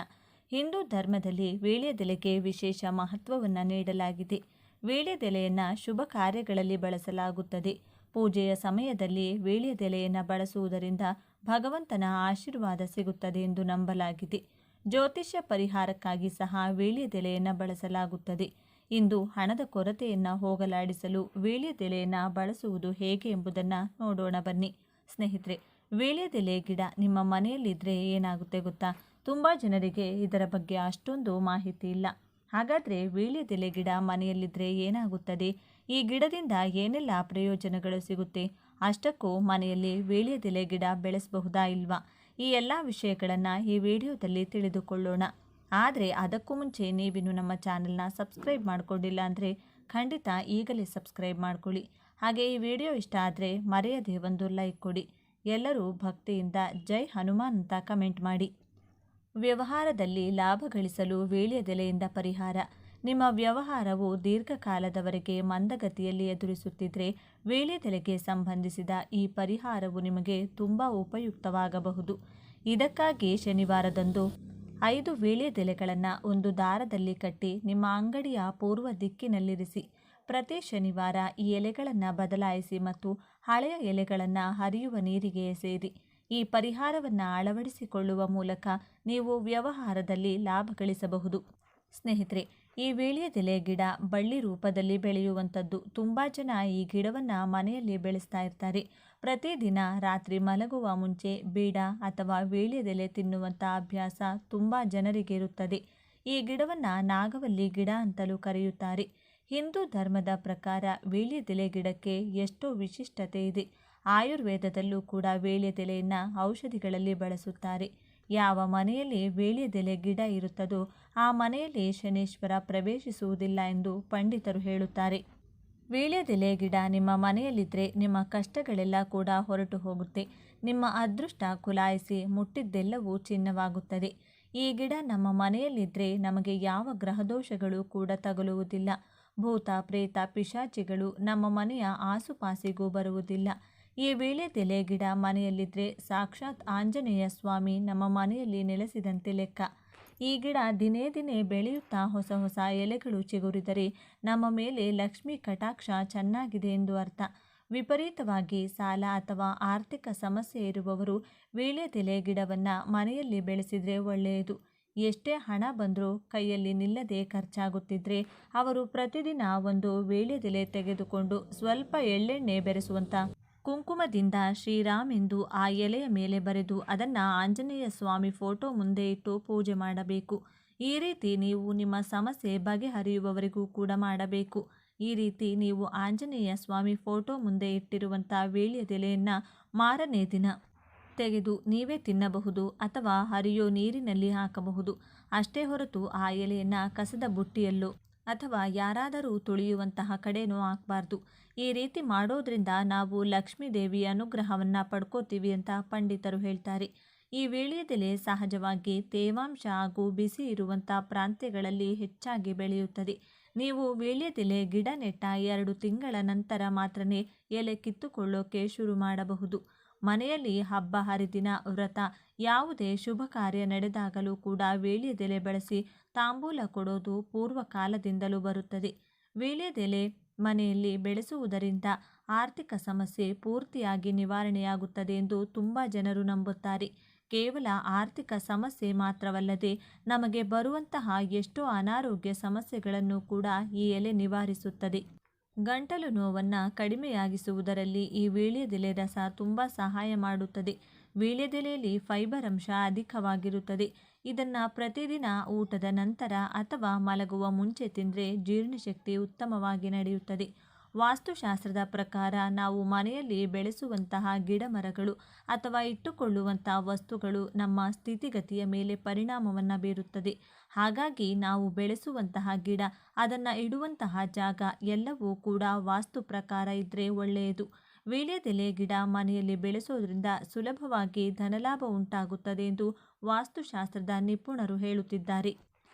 ಹಿಂದೂ ಧರ್ಮದಲ್ಲಿ ವೀಳ್ಯದೆಲೆಗೆ ವಿಶೇಷ ಮಹತ್ವವನ್ನು ನೀಡಲಾಗಿದೆ. ವೀಳ್ಯದೆಲೆಯನ್ನು ಶುಭ ಕಾರ್ಯಗಳಲ್ಲಿ ಬಳಸಲಾಗುತ್ತದೆ. ಪೂಜೆಯ ಸಮಯದಲ್ಲಿ ವೀಳ್ಯದೆಲೆಯನ್ನು ಬಳಸುವುದರಿಂದ ಭಗವಂತನ ಆಶೀರ್ವಾದ ಸಿಗುತ್ತದೆ ಎಂದು ನಂಬಲಾಗಿದೆ. ಜ್ಯೋತಿಷ್ಯ ಪರಿಹಾರಕ್ಕಾಗಿ ಸಹ ವೀಳ್ಯದೆಲೆಯನ್ನು ಬಳಸಲಾಗುತ್ತದೆ. ಇಂದು ಹಣದ ಕೊರತೆಯನ್ನು ಹೋಗಲಾಡಿಸಲು ವೀಳ್ಯದೆಲೆಯನ್ನು ಬಳಸುವುದು ಹೇಗೆ ಎಂಬುದನ್ನು ನೋಡೋಣ ಬನ್ನಿ. ಸ್ನೇಹಿತರೆ, ವೀಳ್ಯದೆಲೆ ಗಿಡ ನಿಮ್ಮ ಮನೆಯಲ್ಲಿದ್ದರೆ ಏನಾಗುತ್ತೆ ಗೊತ್ತಾ? ತುಂಬ ಜನರಿಗೆ ಇದರ ಬಗ್ಗೆ ಅಷ್ಟೊಂದು ಮಾಹಿತಿ ಇಲ್ಲ. ಹಾಗಾದರೆ ವೀಳ್ಯದೆಲೆ ಗಿಡ ಮನೆಯಲ್ಲಿದ್ದರೆ ಏನಾಗುತ್ತದೆ? ಈ ಗಿಡದಿಂದ ಏನೆಲ್ಲ ಪ್ರಯೋಜನಗಳು ಸಿಗುತ್ತೆ? ಅಷ್ಟಕ್ಕೂ ಮನೆಯಲ್ಲಿ ವೀಳ್ಯದೆಲೆ ಗಿಡ ಬೆಳೆಸಬಹುದಾ ಇಲ್ವಾ? ಈ ಎಲ್ಲ ವಿಷಯಗಳನ್ನು ಈ ವಿಡಿಯೋದಲ್ಲಿ ತಿಳಿದುಕೊಳ್ಳೋಣ. ಆದರೆ ಅದಕ್ಕೂ ಮುಂಚೆ ನೀವಿನ್ನು ನಮ್ಮ ಚಾನಲ್ನ ಸಬ್ಸ್ಕ್ರೈಬ್ ಮಾಡಿಕೊಂಡಿಲ್ಲ ಅಂದರೆ ಖಂಡಿತ ಈಗಲೇ ಸಬ್ಸ್ಕ್ರೈಬ್ ಮಾಡ್ಕೊಳ್ಳಿ. ಹಾಗೆ ಈ ವಿಡಿಯೋ ಇಷ್ಟ ಆದರೆ ಮರೆಯದೆ ಒಂದು ಲೈಕ್ ಕೊಡಿ. ಎಲ್ಲರೂ ಭಕ್ತಿಯಿಂದ ಜೈ ಹನುಮಾನ್ ಅಂತ ಕಮೆಂಟ್ ಮಾಡಿ. ವ್ಯವಹಾರದಲ್ಲಿ ಲಾಭ ಗಳಿಸಲು ವೀಳ್ಯದೆಲೆಯಿಂದ ಪರಿಹಾರ. ನಿಮ್ಮ ವ್ಯವಹಾರವು ದೀರ್ಘಕಾಲದವರೆಗೆ ಮಂದಗತಿಯಲ್ಲಿ ಎದುರಿಸುತ್ತಿದ್ದರೆ ವೀಳ್ಯದೆಲೆಗೆ ಸಂಬಂಧಿಸಿದ ಈ ಪರಿಹಾರವು ನಿಮಗೆ ತುಂಬ ಉಪಯುಕ್ತವಾಗಬಹುದು. ಇದಕ್ಕಾಗಿ ಶನಿವಾರದಂದು 5 ವೀಳ್ಯದೆಲೆಗಳನ್ನು ಒಂದು ದಾರದಲ್ಲಿ ಕಟ್ಟಿ ನಿಮ್ಮ ಅಂಗಡಿಯ ಪೂರ್ವ ದಿಕ್ಕಿನಲ್ಲಿರಿಸಿ. ಪ್ರತಿ ಶನಿವಾರ ಈ ಎಲೆಗಳನ್ನು ಬದಲಾಯಿಸಿ ಮತ್ತು ಹಳೆಯ ಎಲೆಗಳನ್ನು ಹರಿಯುವ ನೀರಿಗೆ ಎಸೆಯಿರಿ. ಈ ಪರಿಹಾರವನ್ನು ಅಳವಡಿಸಿಕೊಳ್ಳುವ ಮೂಲಕ ನೀವು ವ್ಯವಹಾರದಲ್ಲಿ ಲಾಭ ಗಳಿಸಬಹುದು. ಸ್ನೇಹಿತರೆ, ಈ ವೀಳ್ಯದೆಲೆ ಗಿಡ ಬಳ್ಳಿ ರೂಪದಲ್ಲಿ ಬೆಳೆಯುವಂಥದ್ದು. ತುಂಬ ಜನ ಈ ಗಿಡವನ್ನು ಮನೆಯಲ್ಲಿ ಬೆಳೆಸ್ತಾ ಇರ್ತಾರೆ. ಪ್ರತಿದಿನ ರಾತ್ರಿ ಮಲಗುವ ಮುಂಚೆ ಬೀಡ ಅಥವಾ ವೀಳ್ಯದೆಲೆ ತಿನ್ನುವಂಥ ಅಭ್ಯಾಸ ತುಂಬ ಜನರಿಗೆ ಇರುತ್ತದೆ. ಈ ಗಿಡವನ್ನು ನಾಗವಲ್ಲಿ ಗಿಡ ಅಂತಲೂ ಕರೆಯುತ್ತಾರೆ. ಹಿಂದೂ ಧರ್ಮದ ಪ್ರಕಾರ ವೀಳ್ಯದೆಲೆ ಗಿಡಕ್ಕೆ ಎಷ್ಟೋ ವಿಶಿಷ್ಟತೆ ಇದೆ. ಆಯುರ್ವೇದದಲ್ಲೂ ಕೂಡ ವೀಳ್ಯದೆಲೆಯನ್ನು ಔಷಧಿಗಳಲ್ಲಿ ಬಳಸುತ್ತಾರೆ. ಯಾವ ಮನೆಯಲ್ಲಿ ವೀಳ್ಯದೆಲೆ ಗಿಡ ಇರುತ್ತದೋ ಆ ಮನೆಯಲ್ಲಿ ಶನೇಶ್ವರ ಪ್ರವೇಶಿಸುವುದಿಲ್ಲ ಎಂದು ಪಂಡಿತರು ಹೇಳುತ್ತಾರೆ. ವೀಳ್ಯದೆಲೆ ಗಿಡ ನಿಮ್ಮ ಮನೆಯಲ್ಲಿದ್ದರೆ ನಿಮ್ಮ ಕಷ್ಟಗಳೆಲ್ಲ ಕೂಡ ಹೊರಟು ಹೋಗುತ್ತೆ. ನಿಮ್ಮ ಅದೃಷ್ಟ ಕುಲಾಯಿಸಿ ಮುಟ್ಟಿದ್ದೆಲ್ಲವೂ ಚಿನ್ನವಾಗುತ್ತದೆ. ಈ ಗಿಡ ನಮ್ಮ ಮನೆಯಲ್ಲಿದ್ದರೆ ನಮಗೆ ಯಾವ ಗ್ರಹದೋಷಗಳು ಕೂಡ ತಗುಲುವುದಿಲ್ಲ. ಭೂತ ಪ್ರೇತ ಪಿಶಾಚಿಗಳು ನಮ್ಮ ಮನೆಯ ಆಸುಪಾಸಿಗೂ ಬರುವುದಿಲ್ಲ. ಈ ವೀಳ್ಯದೆಲೆ ಗಿಡ ಮನೆಯಲ್ಲಿದ್ದರೆ ಸಾಕ್ಷಾತ್ ಆಂಜನೇಯ ಸ್ವಾಮಿ ನಮ್ಮ ಮನೆಯಲ್ಲಿ ನೆಲೆಸಿದಂತೆ ಲೆಕ್ಕ. ಈ ಗಿಡ ದಿನೇ ದಿನೇ ಬೆಳೆಯುತ್ತಾ ಹೊಸ ಹೊಸ ಎಲೆಗಳು ಚಿಗುರಿದರೆ ನಮ್ಮ ಮೇಲೆ ಲಕ್ಷ್ಮೀ ಕಟಾಕ್ಷ ಚೆನ್ನಾಗಿದೆ ಎಂದು ಅರ್ಥ. ವಿಪರೀತವಾಗಿ ಸಾಲ ಅಥವಾ ಆರ್ಥಿಕ ಸಮಸ್ಯೆ ಇರುವವರು ವೀಳ್ಯದೆಲೆ ಗಿಡವನ್ನು ಮನೆಯಲ್ಲಿ ಬೆಳೆಸಿದರೆ ಒಳ್ಳೆಯದು. ಎಷ್ಟೇ ಹಣ ಬಂದರೂ ಕೈಯಲ್ಲಿ ನಿಲ್ಲದೆ ಖರ್ಚಾಗುತ್ತಿದ್ದರೆ ಅವರು ಪ್ರತಿದಿನ ಒಂದು ವೀಳ್ಯದೆಲೆ ತೆಗೆದುಕೊಂಡು ಸ್ವಲ್ಪ ಎಳ್ಳೆಣ್ಣೆ ಬೆರೆಸುವಂಥ ಕುಂಕುಮದಿಂದ ಶ್ರೀರಾಮ್ ಎಂದು ಆ ಎಲೆಯ ಮೇಲೆ ಬರೆದು ಅದನ್ನು ಆಂಜನೇಯ ಸ್ವಾಮಿ ಫೋಟೋ ಮುಂದೆ ಇಟ್ಟು ಪೂಜೆ ಮಾಡಬೇಕು. ಈ ರೀತಿ ನೀವು ನಿಮ್ಮ ಸಮಸ್ಯೆ ಬಗೆಹರಿಯುವವರೆಗೂ ಕೂಡ ಮಾಡಬೇಕು. ಈ ರೀತಿ ನೀವು ಆಂಜನೇಯ ಸ್ವಾಮಿ ಫೋಟೋ ಮುಂದೆ ಇಟ್ಟಿರುವಂಥ ವೀಳ್ಯದೆಲೆಯನ್ನು ಮಾರನೇ ದಿನ ತೆಗೆದು ನೀವೇ ತಿನ್ನಬಹುದು ಅಥವಾ ಹರಿಯೋ ನೀರಿನಲ್ಲಿ ಹಾಕಬಹುದು. ಅಷ್ಟೇ ಹೊರತು ಆ ಎಲೆಯನ್ನು ಕಸದ ಬುಟ್ಟಿಯಲ್ಲೋ ಅಥವಾ ಯಾರಾದರೂ ತುಳಿಯುವಂತಹ ಕಡೆನೂ ಹಾಕಬಾರ್ದು. ಈ ರೀತಿ ಮಾಡೋದ್ರಿಂದ ನಾವು ಲಕ್ಷ್ಮೀ ದೇವಿಯ ಅನುಗ್ರಹವನ್ನು ಪಡ್ಕೋತೀವಿ ಅಂತ ಪಂಡಿತರು ಹೇಳ್ತಾರೆ. ಈ ವೀಳ್ಯದೆಲೆ ಸಹಜವಾಗಿ ತೇವಾಂಶ ಹಾಗೂ ಬಿಸಿ ಇರುವಂಥ ಪ್ರಾಂತ್ಯಗಳಲ್ಲಿ ಹೆಚ್ಚಾಗಿ ಬೆಳೆಯುತ್ತದೆ. ನೀವು ವೀಳ್ಯದೆಲೆ ಗಿಡ ನೆಟ್ಟ 2 ತಿಂಗಳ ನಂತರ ಮಾತ್ರನೇ ಎಲೆ ಕಿತ್ತುಕೊಳ್ಳೋಕೆ ಶುರು ಮಾಡಬಹುದು. ಮನೆಯಲ್ಲಿ ಹಬ್ಬ ಹರಿದಿನ ವ್ರತ ಯಾವುದೇ ಶುಭ ಕಾರ್ಯ ನಡೆದಾಗಲೂ ಕೂಡ ವೀಳ್ಯದೆಲೆ ಬಳಸಿ ತಾಂಬೂಲ ಕೊಡೋದು ಪೂರ್ವ ಕಾಲದಿಂದಲೂ ಬರುತ್ತದೆ. ವೀಳ್ಯದೆಲೆ ಮನೆಯಲ್ಲಿ ಬೆಳೆಸುವುದರಿಂದ ಆರ್ಥಿಕ ಸಮಸ್ಯೆ ಪೂರ್ತಿಯಾಗಿ ನಿವಾರಣೆಯಾಗುತ್ತದೆ ಎಂದು ತುಂಬ ಜನರು ನಂಬುತ್ತಾರೆ. ಕೇವಲ ಆರ್ಥಿಕ ಸಮಸ್ಯೆ ಮಾತ್ರವಲ್ಲದೆ ನಮಗೆ ಬರುವಂತಹ ಎಷ್ಟೋ ಅನಾರೋಗ್ಯ ಸಮಸ್ಯೆಗಳನ್ನು ಕೂಡ ಈ ಎಲೆ ನಿವಾರಿಸುತ್ತದೆ. ಗಂಟಲು ನೋವನ್ನು ಕಡಿಮೆಯಾಗಿಸುವುದರಲ್ಲಿ ಈ ವೀಳ್ಯದೆಲೆ ರಸ ತುಂಬ ಸಹಾಯ ಮಾಡುತ್ತದೆ. ವೀಳ್ಯದೆಲೆಯಲ್ಲಿ ಫೈಬರ್ ಅಂಶ ಅಧಿಕವಾಗಿರುತ್ತದೆ. ಇದನ್ನು ಪ್ರತಿದಿನ ಊಟದ ನಂತರ ಅಥವಾ ಮಲಗುವ ಮುಂಚೆ ತಿಂದರೆ ಜೀರ್ಣಶಕ್ತಿ ಉತ್ತಮವಾಗಿ ನಡೆಯುತ್ತದೆ. ವಾಸ್ತುಶಾಸ್ತ್ರದ ಪ್ರಕಾರ ನಾವು ಮನೆಯಲ್ಲಿ ಬೆಳೆಸುವಂತಹ ಗಿಡ ಮರಗಳು ಅಥವಾ ಇಟ್ಟುಕೊಳ್ಳುವಂಥ ವಸ್ತುಗಳು ನಮ್ಮ ಸ್ಥಿತಿಗತಿಯ ಮೇಲೆ ಪರಿಣಾಮವನ್ನು ಬೀರುತ್ತದೆ. ಹಾಗಾಗಿ ನಾವು ಬೆಳೆಸುವಂತಹ ಗಿಡ, ಅದನ್ನು ಇಡುವಂತಹ ಜಾಗ ಎಲ್ಲವೂ ಕೂಡ ವಾಸ್ತು ಪ್ರಕಾರ ಇದ್ದರೆ ಒಳ್ಳೆಯದು. ವೀಳ್ಯದೆಲೆ ಗಿಡ ಮನೆಯಲ್ಲಿ ಬೆಳೆಸೋದ್ರಿಂದ ಸುಲಭವಾಗಿ ಧನಲಾಭ ಉಂಟಾಗುತ್ತದೆ ಎಂದು ವಾಸ್ತುಶಾಸ್ತ್ರದ ನಿಪುಣರು ಹೇಳುತ್ತಿದ್ದಾರೆ.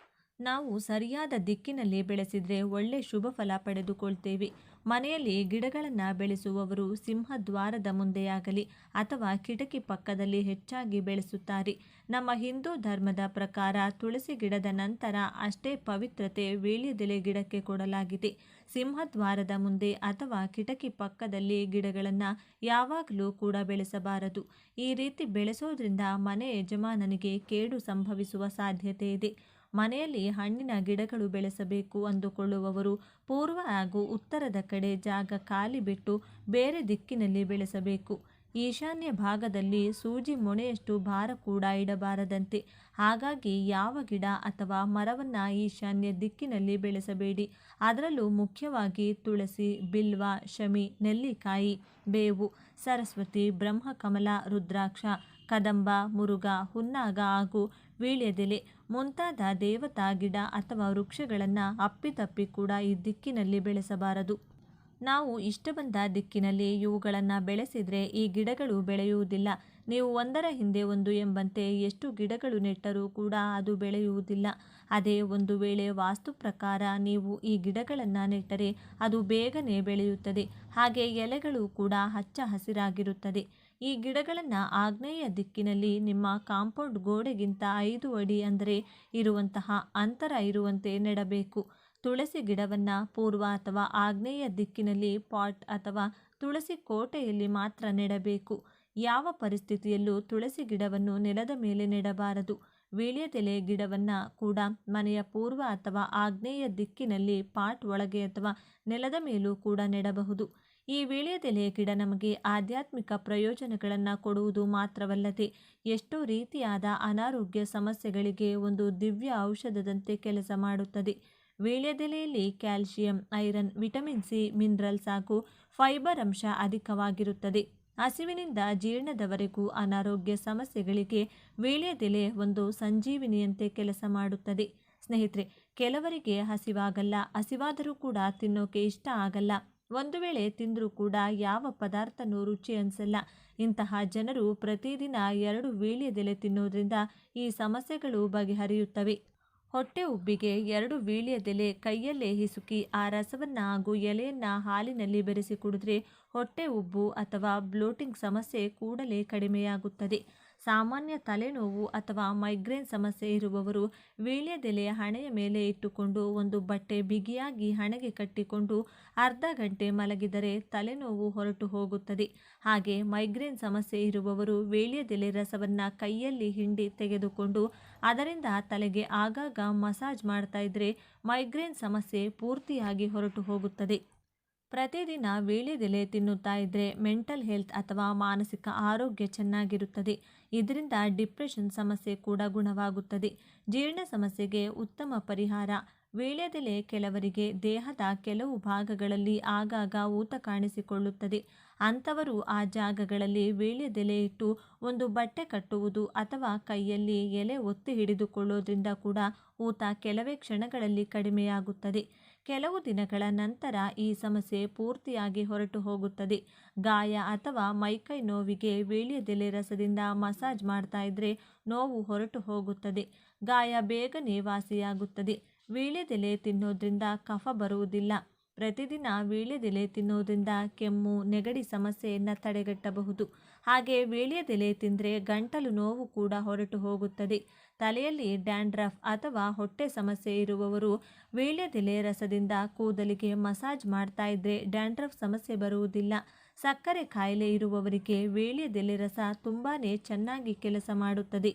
ನಾವು ಸರಿಯಾದ ದಿಕ್ಕಿನಲ್ಲಿ ಬೆಳೆಸಿದರೆ ಒಳ್ಳೆ ಶುಭ ಫಲ ಪಡೆದುಕೊಳ್ತೇವೆ. ಮನೆಯಲ್ಲಿ ಗಿಡಗಳನ್ನು ಬೆಳೆಸುವವರು ಸಿಂಹದ್ವಾರದ ಮುಂದೆಯಾಗಲಿ ಅಥವಾ ಕಿಟಕಿ ಪಕ್ಕದಲ್ಲಿ ಹೆಚ್ಚಾಗಿ ಬೆಳೆಸುತ್ತಾರೆ. ನಮ್ಮ ಹಿಂದೂ ಧರ್ಮದ ಪ್ರಕಾರ ತುಳಸಿ ಗಿಡದ ನಂತರ ಅಷ್ಟೇ ಪವಿತ್ರತೆ ವೀಳ್ಯದೆಲೆ ಗಿಡಕ್ಕೆ ಕೊಡಲಾಗಿದೆ. ಸಿಂಹದ್ವಾರದ ಮುಂದೆ ಅಥವಾ ಕಿಟಕಿ ಪಕ್ಕದಲ್ಲಿ ಗಿಡಗಳನ್ನು ಯಾವಾಗಲೂ ಕೂಡ ಬೆಳೆಸಬಾರದು. ಈ ರೀತಿ ಬೆಳೆಸೋದ್ರಿಂದ ಮನೆ ಯಜಮಾನನಿಗೆ ಕೇಡು ಸಂಭವಿಸುವ ಸಾಧ್ಯತೆ ಇದೆ. ಮನೆಯಲ್ಲಿ ಹಣ್ಣಿನ ಗಿಡಗಳು ಬೆಳೆಸಬೇಕು ಅಂದುಕೊಳ್ಳುವವರು ಪೂರ್ವ ಹಾಗೂ ಉತ್ತರದ ಕಡೆ ಜಾಗ ಖಾಲಿ ಬಿಟ್ಟು ಬೇರೆ ದಿಕ್ಕಿನಲ್ಲಿ ಬೆಳೆಸಬೇಕು. ಈಶಾನ್ಯ ಭಾಗದಲ್ಲಿ ಸೂಜಿ ಮೊನೆಯಷ್ಟು ಭಾರ ಕೂಡ ಇಡಬಾರದಂತೆ. ಹಾಗಾಗಿ ಯಾವ ಗಿಡ ಅಥವಾ ಮರವನ್ನು ಈಶಾನ್ಯ ದಿಕ್ಕಿನಲ್ಲಿ ಬೆಳೆಸಬೇಡಿ. ಅದರಲ್ಲೂ ಮುಖ್ಯವಾಗಿ ತುಳಸಿ, ಬಿಲ್ವ, ಶಮಿ, ನೆಲ್ಲಿಕಾಯಿ, ಬೇವು, ಸರಸ್ವತಿ, ಬ್ರಹ್ಮಕಮಲ, ರುದ್ರಾಕ್ಷ, ಕದಂಬ, ಮುರುಗ, ಹುನ್ನಾಗ ಹಾಗೂ ವೀಳ್ಯದೆಲೆ ಮುಂತಾದ ದೇವತಾ ಗಿಡ ಅಥವಾ ವೃಕ್ಷಗಳನ್ನು ಅಪ್ಪಿತಪ್ಪಿ ಕೂಡ ಈ ದಿಕ್ಕಿನಲ್ಲಿ ಬೆಳೆಸಬಾರದು. ನಾವು ಇಷ್ಟ ಬಂದ ದಿಕ್ಕಿನಲ್ಲಿ ಇವುಗಳನ್ನು ಬೆಳೆಸಿದರೆ ಈ ಗಿಡಗಳು ಬೆಳೆಯುವುದಿಲ್ಲ. ನೀವು ಒಂದರ ಹಿಂದೆ ಒಂದು ಎಂಬಂತೆ ಎಷ್ಟು ಗಿಡಗಳು ನೆಟ್ಟರೂ ಕೂಡ ಅದು ಬೆಳೆಯುವುದಿಲ್ಲ. ಅದೇ ಒಂದು ವೇಳೆ ವಾಸ್ತು ಪ್ರಕಾರ ನೀವು ಈ ಗಿಡಗಳನ್ನು ನೆಟ್ಟರೆ ಅದು ಬೇಗನೆ ಬೆಳೆಯುತ್ತದೆ. ಹಾಗೆ ಎಲೆಗಳು ಕೂಡ ಹಚ್ಚ ಹಸಿರಾಗಿರುತ್ತದೆ. ಈ ಗಿಡಗಳನ್ನು ಆಗ್ನೇಯ ದಿಕ್ಕಿನಲ್ಲಿ ನಿಮ್ಮ ಕಾಂಪೌಂಡ್ ಗೋಡೆಗಿಂತ 5 ಅಡಿ ಅಂದರೆ ಇರುವಂತಹ ಅಂತರ ಇರುವಂತೆ ನೆಡಬೇಕು. ತುಳಸಿ ಗಿಡವನ್ನು ಪೂರ್ವ ಅಥವಾ ಆಗ್ನೇಯ ದಿಕ್ಕಿನಲ್ಲಿ ಪಾಟ್ ಅಥವಾ ತುಳಸಿ ಕೋಟೆಯಲ್ಲಿ ಮಾತ್ರ ನೆಡಬೇಕು. ಯಾವ ಪರಿಸ್ಥಿತಿಯಲ್ಲೂ ತುಳಸಿ ಗಿಡವನ್ನು ನೆಲದ ಮೇಲೆ ನೆಡಬಾರದು. ವೀಳ್ಯದೆಲೆ ಗಿಡವನ್ನು ಕೂಡ ಮನೆಯ ಪೂರ್ವ ಅಥವಾ ಆಗ್ನೇಯ ದಿಕ್ಕಿನಲ್ಲಿ ಪಾಟ್ ಒಳಗೆ ಅಥವಾ ನೆಲದ ಮೇಲೂ ಕೂಡ ನೆಡಬಹುದು. ಈ ವೀಳ್ಯದೆಲೆ ಗಿಡ ನಮಗೆ ಆಧ್ಯಾತ್ಮಿಕ ಪ್ರಯೋಜನಗಳನ್ನು ಕೊಡುವುದು ಮಾತ್ರವಲ್ಲದೆ ಎಷ್ಟೋ ರೀತಿಯಾದ ಅನಾರೋಗ್ಯ ಸಮಸ್ಯೆಗಳಿಗೆ ಒಂದು ದಿವ್ಯ ಔಷಧದಂತೆ ಕೆಲಸ ಮಾಡುತ್ತದೆ. ವೀಳ್ಯದೆಲೆಯಲ್ಲಿ calcium, iron, vitamin C, minerals ಹಾಗೂ ಫೈಬರ್ ಅಂಶ ಅಧಿಕವಾಗಿರುತ್ತದೆ. ಹಸಿವಿನಿಂದ ಜೀರ್ಣದವರೆಗೂ ಅನಾರೋಗ್ಯ ಸಮಸ್ಯೆಗಳಿಗೆ ವೀಳ್ಯದೆಲೆ ಒಂದು ಸಂಜೀವಿನಿಯಂತೆ ಕೆಲಸ ಮಾಡುತ್ತದೆ. ಸ್ನೇಹಿತರೆ, ಕೆಲವರಿಗೆ ಹಸಿವಾಗಲ್ಲ, ಹಸಿವಾದರೂ ಕೂಡ ತಿನ್ನೋಕೆ ಇಷ್ಟ ಆಗಲ್ಲ. ಒಂದು ವೇಳೆ ತಿಂದರೂ ಕೂಡ ಯಾವ ಪದಾರ್ಥನೂ ರುಚಿ ಅನಿಸಲ್ಲ. ಇಂತಹ ಜನರು ಪ್ರತಿದಿನ 2 ವೀಳ್ಯದೆಲೆ ತಿನ್ನೋದ್ರಿಂದ ಈ ಸಮಸ್ಯೆಗಳು ಬಗೆಹರಿಯುತ್ತವೆ. ಹೊಟ್ಟೆ ಉಬ್ಬಿಗೆ 2 ವೀಳ್ಯದೆಲೆ ಕೈಯಲ್ಲೇ ಹಿಸುಕಿ ಆ ರಸವನ್ನು ಹಾಗೂ ಎಲೆಯನ್ನು ಹಾಲಿನಲ್ಲಿ ಬೆರೆಸಿ ಕುಡಿದ್ರೆ ಹೊಟ್ಟೆ ಉಬ್ಬು ಅಥವಾ ಬ್ಲೋಟಿಂಗ್ ಸಮಸ್ಯೆ ಕೂಡಲೇ ಕಡಿಮೆಯಾಗುತ್ತದೆ. ಸಾಮಾನ್ಯ ತಲೆನೋವು ಅಥವಾ ಮೈಗ್ರೇನ್ ಸಮಸ್ಯೆ ಇರುವವರು ವೀಳ್ಯದೆಲೆ ಹಣೆಯ ಮೇಲೆ ಇಟ್ಟುಕೊಂಡು ಒಂದು ಬಟ್ಟೆ ಬಿಗಿಯಾಗಿ ಹಣೆಗೆ ಕಟ್ಟಿಕೊಂಡು ಅರ್ಧ ಗಂಟೆ ಮಲಗಿದರೆ ತಲೆನೋವು ಹೊರಟು ಹೋಗುತ್ತದೆ. ಹಾಗೆ ಮೈಗ್ರೇನ್ ಸಮಸ್ಯೆ ಇರುವವರು ವೀಳ್ಯದೆಲೆ ರಸವನ್ನು ಕೈಯಲ್ಲಿ ಹಿಂಡಿ ತೆಗೆದುಕೊಂಡು ಅದರಿಂದ ತಲೆಗೆ ಆಗಾಗ ಮಸಾಜ್ ಮಾಡ್ತಾ ಇದ್ರೆ ಮೈಗ್ರೇನ್ ಸಮಸ್ಯೆ ಪೂರ್ತಿಯಾಗಿ ಹೊರಟು ಹೋಗುತ್ತದೆ. ಪ್ರತಿದಿನ ವೀಳ್ಯದೆಲೆ ತಿನ್ನುತ್ತಾ ಇದ್ದರೆ ಮೆಂಟಲ್ ಹೆಲ್ತ್ ಅಥವಾ ಮಾನಸಿಕ ಆರೋಗ್ಯ ಚೆನ್ನಾಗಿರುತ್ತದೆ. ಇದರಿಂದ ಡಿಪ್ರೆಷನ್ ಸಮಸ್ಯೆ ಕೂಡ ಗುಣವಾಗುತ್ತದೆ. ಜೀರ್ಣ ಸಮಸ್ಯೆಗೆ ಉತ್ತಮ ಪರಿಹಾರ ವೀಳ್ಯದೆಲೆ. ಕೆಲವರಿಗೆ ದೇಹದ ಕೆಲವು ಭಾಗಗಳಲ್ಲಿ ಆಗಾಗ ಊತ ಕಾಣಿಸಿಕೊಳ್ಳುತ್ತದೆ. ಅಂಥವರು ಆ ಜಾಗಗಳಲ್ಲಿ ವೀಳ್ಯದೆಲೆ ಇಟ್ಟು ಒಂದು ಬಟ್ಟೆ ಕಟ್ಟುವುದು ಅಥವಾ ಕೈಯಲ್ಲಿ ಎಲೆ ಒತ್ತಿ ಹಿಡಿದುಕೊಳ್ಳೋದ್ರಿಂದ ಕೂಡ ಊತ ಕೆಲವೇ ಕ್ಷಣಗಳಲ್ಲಿ ಕಡಿಮೆಯಾಗುತ್ತದೆ. ಕೆಲವು ದಿನಗಳ ನಂತರ ಈ ಸಮಸ್ಯೆ ಪೂರ್ತಿಯಾಗಿ ಹೊರಟು ಹೋಗುತ್ತದೆ. ಗಾಯ ಅಥವಾ ಮೈಕೈ ನೋವಿಗೆ ವೀಳ್ಯದೆಲೆ ರಸದಿಂದ ಮಸಾಜ್ ಮಾಡ್ತಾ ಇದ್ರೆ ನೋವು ಹೊರಟು ಹೋಗುತ್ತದೆ. ಗಾಯ ಬೇಗನೆ ವಾಸಿಯಾಗುತ್ತದೆ. ವೀಳ್ಯದೆಲೆ ತಿನ್ನೋದ್ರಿಂದ ಕಫ ಬರುವುದಿಲ್ಲ. ಪ್ರತಿದಿನ ವೀಳ್ಯದೆಲೆ ತಿನ್ನೋದ್ರಿಂದ ಕೆಮ್ಮು, ನೆಗಡಿ ಸಮಸ್ಯೆಯನ್ನು ತಡೆಗಟ್ಟಬಹುದು. ಹಾಗೆ ವೀಳ್ಯದೆಲೆ ತಿಂದರೆ ಗಂಟಲು ನೋವು ಕೂಡ ಹೊರಟು ಹೋಗುತ್ತದೆ. ತಲೆಯಲ್ಲಿ ಡ್ಯಾಂಡ್ರಫ್ ಅಥವಾ ಹೊಟ್ಟೆ ಸಮಸ್ಯೆ ಇರುವವರು ವೀಳ್ಯದೆಲೆ ರಸದಿಂದ ಕೂದಲಿಗೆ ಮಸಾಜ್ ಮಾಡ್ತಾ ಇದ್ರೆ ಡ್ಯಾಂಡ್ರಫ್ ಸಮಸ್ಯೆ ಬರುವುದಿಲ್ಲ. ಸಕ್ಕರೆ ಕಾಯಿಲೆ ಇರುವವರಿಗೆ ವೀಳ್ಯದೆಲೆ ರಸ ತುಂಬಾ ಚೆನ್ನಾಗಿ ಕೆಲಸ ಮಾಡುತ್ತದೆ.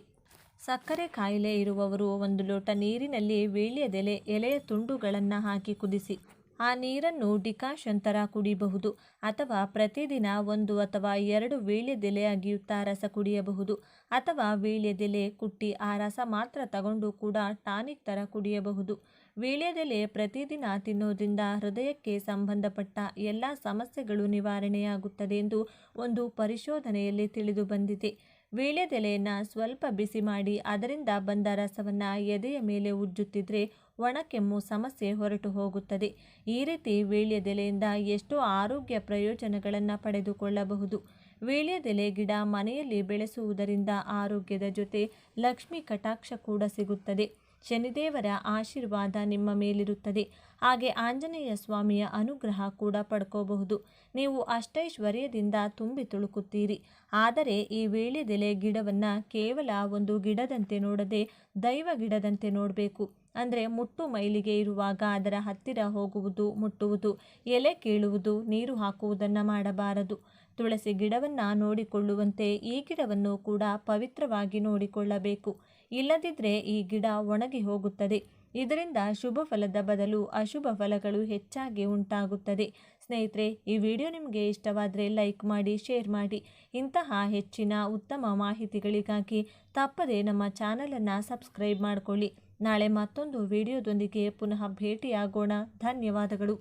ಸಕ್ಕರೆ ಕಾಯಿಲೆ ಇರುವವರು 1 ಲೋಟ ನೀರಿನಲ್ಲಿ ವೀಳ್ಯದೆಲೆ ಎಲೆಯ ತುಂಡುಗಳನ್ನು ಹಾಕಿ ಕುದಿಸಿ ಆ ನೀರನ್ನು ಡಿಕಾಷನ್ ಥರ ಕುಡಿಯಬಹುದು. ಅಥವಾ ಪ್ರತಿದಿನ 1 ಅಥವಾ 2 ವೀಳ್ಯದೆಲೆ ಅಗಿಯುತ್ತಾ ರಸ ಕುಡಿಯಬಹುದು. ಅಥವಾ ವೀಳ್ಯದೆಲೆ ಕುಟ್ಟಿ ಆ ರಸ ಮಾತ್ರ ತಗೊಂಡು ಕೂಡ ಟಾನಿಕ್ ಥರ ಕುಡಿಯಬಹುದು. ವೀಳ್ಯದೆಲೆ ಪ್ರತಿದಿನ ತಿನ್ನೋದ್ರಿಂದ ಹೃದಯಕ್ಕೆ ಸಂಬಂಧಪಟ್ಟ ಎಲ್ಲ ಸಮಸ್ಯೆಗಳು ನಿವಾರಣೆಯಾಗುತ್ತದೆ ಎಂದು ಒಂದು ಪರಿಶೋಧನೆಯಲ್ಲಿ ತಿಳಿದು ಬಂದಿದೆ. ವೀಳ್ಯದೆಲೆಯನ್ನು ಸ್ವಲ್ಪ ಬಿಸಿ ಮಾಡಿ ಅದರಿಂದ ಬಂದ ರಸವನ್ನು ಎದೆಯ ಮೇಲೆ ಉಜ್ಜುತ್ತಿದ್ರೆ ಒಣಕೆಮ್ಮು ಸಮಸ್ಯೆ ಹೊರಟು ಹೋಗುತ್ತದೆ. ಈ ರೀತಿ ವೀಳ್ಯದೆಲೆಯಿಂದ ಎಷ್ಟೋ ಆರೋಗ್ಯ ಪ್ರಯೋಜನಗಳನ್ನು ಪಡೆದುಕೊಳ್ಳಬಹುದು. ವೀಳ್ಯದೆಲೆ ಗಿಡ ಮನೆಯಲ್ಲಿ ಬೆಳೆಸುವುದರಿಂದ ಆರೋಗ್ಯದ ಜೊತೆ ಲಕ್ಷ್ಮಿ ಕಟಾಕ್ಷ ಕೂಡ ಸಿಗುತ್ತದೆ. ಶನಿದೇವರ ಆಶೀರ್ವಾದ ನಿಮ್ಮ ಮೇಲಿರುತ್ತದೆ. ಹಾಗೆ ಆಂಜನೇಯ ಸ್ವಾಮಿಯ ಅನುಗ್ರಹ ಕೂಡ ಪಡ್ಕೋಬಹುದು. ನೀವು ಅಷ್ಟೈಶ್ವರ್ಯದಿಂದ ತುಂಬಿ ತುಳುಕುತ್ತೀರಿ. ಆದರೆ ಈ ವೀಳ್ಯದೆಲೆ ಗಿಡವನ್ನು ಕೇವಲ ಒಂದು ಗಿಡದಂತೆ ನೋಡದೆ ದೈವ ಗಿಡದಂತೆ ನೋಡಬೇಕು. ಅಂದರೆ ಮುಟ್ಟು ಮೈಲಿಗೆ ಇರುವಾಗ ಅದರ ಹತ್ತಿರ ಹೋಗುವುದು, ಮುಟ್ಟುವುದು, ಎಲೆ ಕೀಳುವುದು, ನೀರು ಹಾಕುವುದನ್ನು ಮಾಡಬಾರದು. ತುಳಸಿ ಗಿಡವನ್ನು ನೋಡಿಕೊಳ್ಳುವಂತೆ ಈ ಗಿಡವನ್ನು ಕೂಡ ಪವಿತ್ರವಾಗಿ ನೋಡಿಕೊಳ್ಳಬೇಕು. ಇಲ್ಲದಿದ್ದರೆ ಈ ಗಿಡ ಒಣಗಿ ಹೋಗುತ್ತದೆ. ಇದರಿಂದ ಶುಭ ಫಲದ ಬದಲು ಅಶುಭ ಫಲಗಳು ಹೆಚ್ಚಾಗಿ ಉಂಟಾಗುತ್ತದೆ. ಸ್ನೇಹಿತರೆ, ಈ ವಿಡಿಯೋ ನಿಮಗೆ ಇಷ್ಟವಾದರೆ ಲೈಕ್ ಮಾಡಿ, ಶೇರ್ ಮಾಡಿ. ಇಂತಹ ಹೆಚ್ಚಿನ ಉತ್ತಮ ಮಾಹಿತಿಗಳಿಗಾಗಿ ತಪ್ಪದೇ ನಮ್ಮ ಚಾನಲನ್ನು ಸಬ್ಸ್ಕ್ರೈಬ್ ಮಾಡಿಕೊಳ್ಳಿ. ನಾಳೆ ಮತ್ತೊಂದು ವಿಡಿಯೋದೊಂದಿಗೆ ಪುನಃ ಭೇಟಿಯಾಗೋಣ. ಧನ್ಯವಾದಗಳು.